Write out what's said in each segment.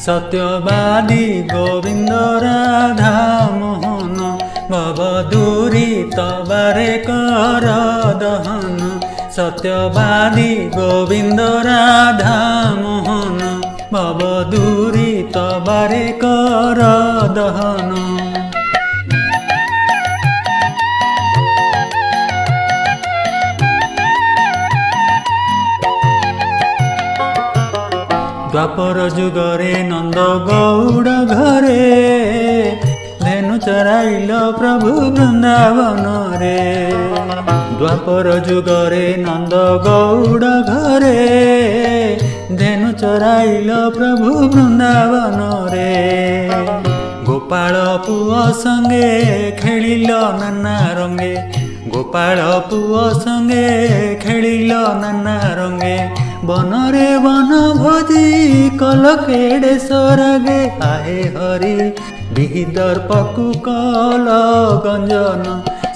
सत्यवादी गोविंद राधा मोहन भवदूरी तबारे कर दहन। सत्यवादी गोविंद राधा मोहन भवदूरी तबारे कर दहन। द्वापर जुगरे नंद गौड़ घरे धेनु चराइल प्रभु वृंदावन रे। द्वापर जुगरे नंद गौड़ घरे धेनु चराइल प्रभु वृंदावन रे। गोपाल पुओ संगे खेलिल नाना रंगे। गोपाल पुओ संगे खेलिल नाना रंगे। बनरे बन भोजी कल केड़े सरागे। आहे हरि विदर्पकु कल गंजन।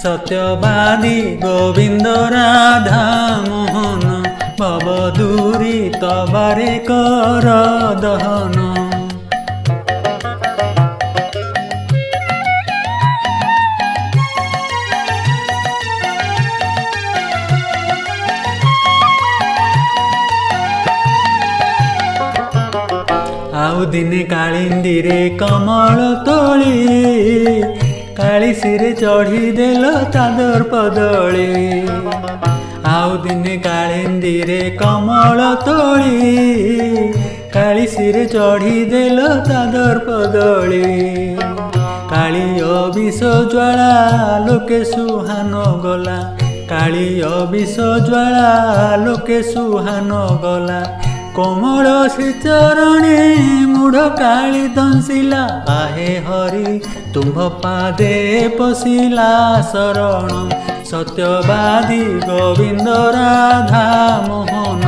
सत्यवादी गोविंद राधा मोहन भवदूरी तबारे कर दहन। आउ दिने कालिंदी रे कमल तोली कालीसीरे चढ़ी देल चादर पदली। आउ दिने कालिंदी रे कमल तोली कालीसीरे चढ़ी देल चादर पदली। काली विष ज्वाला लोके सुहान गला। काली विष ज्वाला लोके सुहान गला। कोमल श्री चरणे मूढ़ काली दंशिला। आहे हरि तुम्भ पादे पशिला शरण। सत्यवादी गोविंद राधा मोहन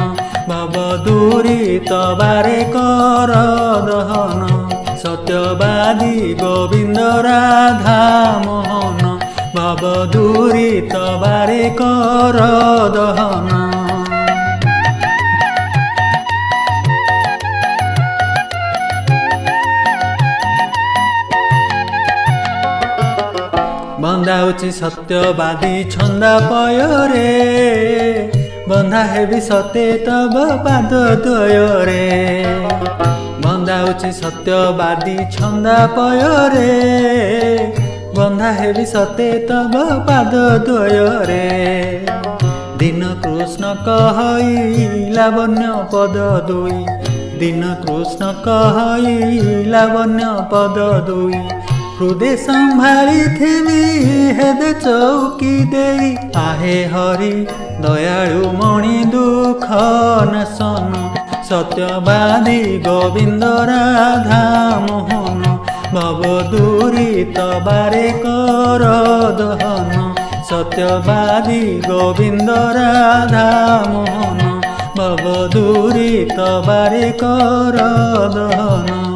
भवदूरी तबारे कर दहन। सत्यवादी गोविंद राधा मोहन भवदूरी तबारे कर दहन। बंधाउची सत्यवादी छंदा पयरे। बंधा हेबी सते तब पाद द्वयरे। बंधाउची सत्यवादी छंदा पयरे। बंधा हेबी सते तब पाद द्वयरे। दिन कृष्ण कहई लावण्य पद दुई। दिन कृष्ण कहई लावण्य पद दुई। हृदय संभाली थी हेद चौकी देई। आहे हरि दयालु मणि दुख नाशन। सत्यवादी गोविंद राधा मोहन भवदूरी तबारे कर दहन। सत्यवादी गोविंद राधा मोहन भवदूरी तबारे कर दहन।